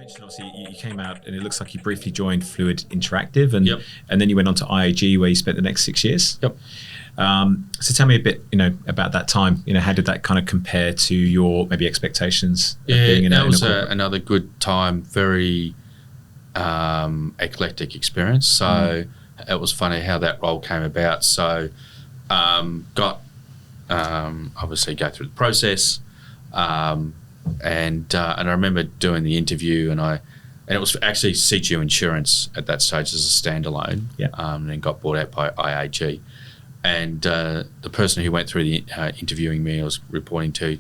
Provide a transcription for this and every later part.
mentioned obviously you came out and it looks like you briefly joined Fluid Interactive and Yep. and then you went on to IAG where you spent the next 6 years. Yep. So tell me a bit, about that time. How did that kind of compare to your maybe expectations? Of Yeah, being that was corporate? another good time, very eclectic experience. So it was funny how that role came about. So got obviously go through the process, and I remember doing the interview, and it was actually CGU Insurance at that stage as a standalone, Yeah. and then got bought out by IAG. And the person who went through the interviewing me, I was reporting to,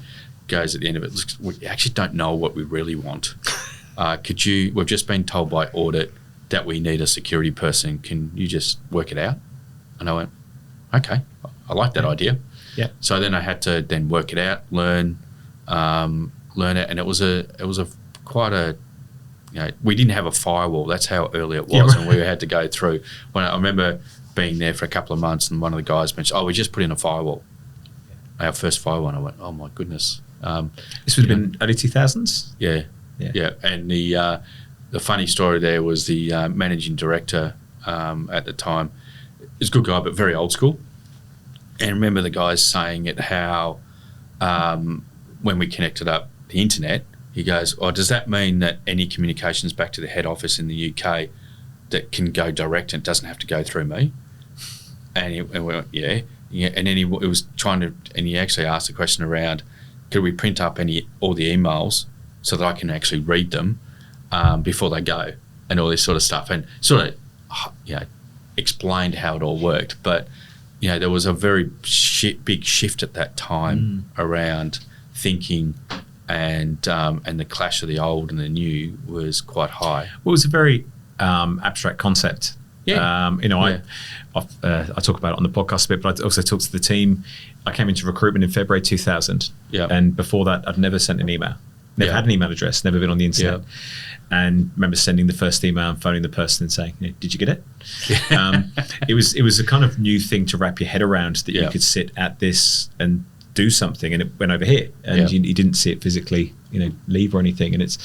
goes at the end of it, "Look, we actually don't know what we really want. We've just been told by audit that we need a security person. Can you just work it out?" And I went, okay, I like that idea. Yeah. So then I had to then work it out, learn it, and it was quite a, we didn't have a firewall. That's how early it was, Yeah, right. and we had to go through. When I remember being there for a couple of months, and one of the guys mentioned, "Oh, we just put in a firewall, our first firewall." And I went, "Oh my goodness." This would have been early 2000s. Yeah. Yeah. And the funny story there was the managing director at the time. He's a good guy, but very old school. And I remember the guys saying it how when we connected up the internet, he goes, "Oh, does that mean that any communications back to the head office in the UK that can go direct and it doesn't have to go through me?" And we went, yeah. And then he was trying to, and he actually asked the question around, could we print up all the emails so that I can actually read them before they go, and all this sort of stuff, and sort of, explained how it all worked. But there was a very big shift at that time around thinking, and the clash of the old and the new was quite high. Well, it was a very abstract concept. Yeah. I talk about it on the podcast a bit, but I also talk to the team. I came into recruitment in February 2000. Yeah. And before that, I'd never sent an email. Never had an email address, never been on the internet. Yeah. And remember sending the first email and phoning the person and saying, "Did you get it?" It was a kind of new thing to wrap your head around, that you could sit at this and do something, and it went over here, and you didn't see it physically, leave or anything. And it's,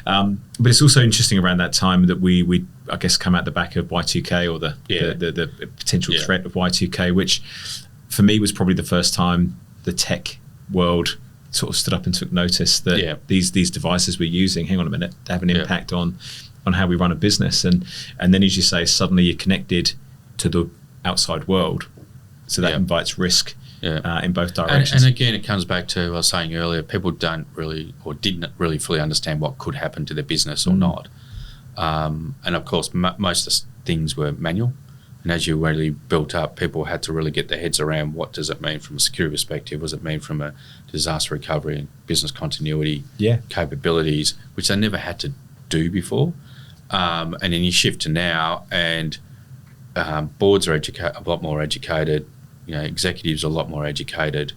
but it's also interesting around that time that we I guess come out the back of Y2K, or the potential threat of Y2K, which for me was probably the first time the tech world sort of stood up and took notice that these devices we're using, hang on a minute, they have an impact on how we run a business, and then, as you say, suddenly you're connected to the outside world, so that invites risk. In both directions. And again, it comes back to what I was saying earlier, people don't really, or didn't really fully understand what could happen to their business or not. And of course, most of the things were manual. And as you really built up, people had to really get their heads around, what does it mean from a security perspective? What does it mean from a disaster recovery and business continuity capabilities, which they never had to do before. And then you shift to now, and boards are a lot more educated. Executives are a lot more educated,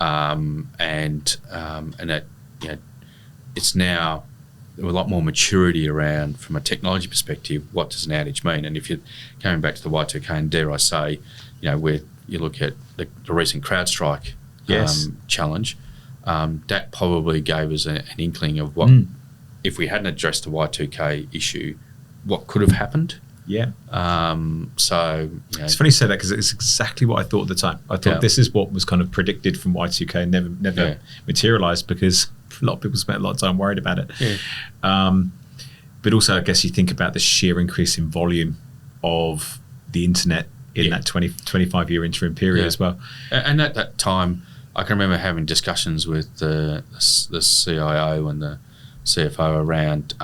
and that it's now a lot more maturity around, from a technology perspective, what does an outage mean? And if you're coming back to the Y2K, and dare I say, where you look at the recent CrowdStrike challenge, that probably gave us an inkling of what, if we hadn't addressed the Y2K issue, what could have happened. Yeah. So it's funny you say that, because it's exactly what I thought at the time. I thought this is what was kind of predicted from Y2K, and never materialized, because a lot of people spent a lot of time worried about it. Yeah. But also, I guess you think about the sheer increase in volume of the internet in that 25-year interim period as well. And at that time, I can remember having discussions with the CIO and the CFO around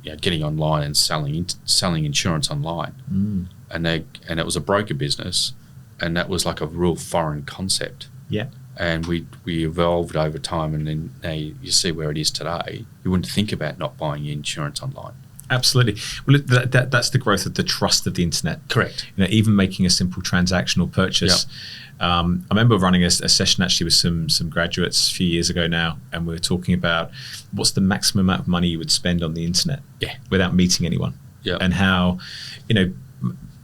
getting online and selling insurance online, and it was a broker business, and that was like a real foreign concept. Yeah, and we evolved over time, and then now you see where it is today. You wouldn't think about not buying insurance online. Absolutely. Well, that's the growth of the trust of the internet. Correct. Even making a simple transactional purchase. I remember running a session actually with some graduates a few years ago now, and we were talking about what's the maximum amount of money you would spend on the internet without meeting anyone. Yeah. And how,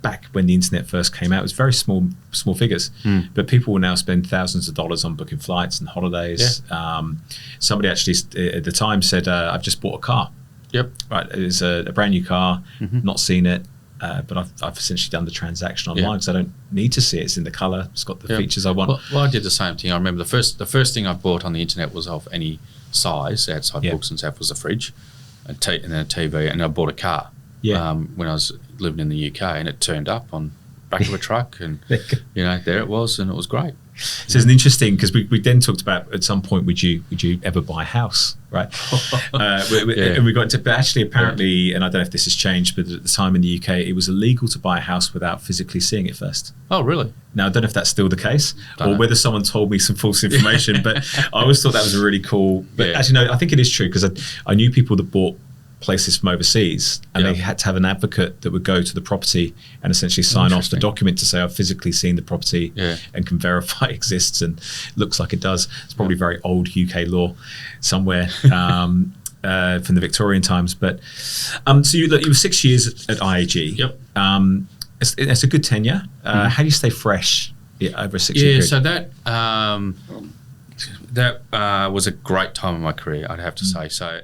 back when the internet first came out, it was very small figures, but people will now spend thousands of dollars on booking flights and holidays. Somebody actually at the time said, "I've just bought a car." Yep. Right, it was a brand new car, not seen it, but I've essentially done the transaction online because I don't need to see it. It's in the colour, it's got the features I want. Well, I did the same thing. I remember the first thing I bought on the internet was of any size outside books and stuff was a fridge, and then a TV, and I bought a car when I was living in the UK, and it turned up on back of a truck, and there it was, and it was great. So it's an interesting, because we then talked about at some point, would you ever buy a house, right? And we got to, but actually apparently, and I don't know if this has changed, but at the time in the UK, it was illegal to buy a house without physically seeing it first. Oh, really? Now, I don't know if that's still the case or whether someone told me some false information, but I always thought that was a really cool, but actually no, I think it is true, because I knew people that bought places from overseas, and they had to have an advocate that would go to the property and essentially sign off the document to say I've physically seen the property and can verify it exists and looks like it does. It's probably very old UK law somewhere from the Victorian times. But so you were 6 years at IAG. Yep. It's a good tenure. How do you stay fresh over a 6 year period? So that was a great time in my career, I'd have to say. So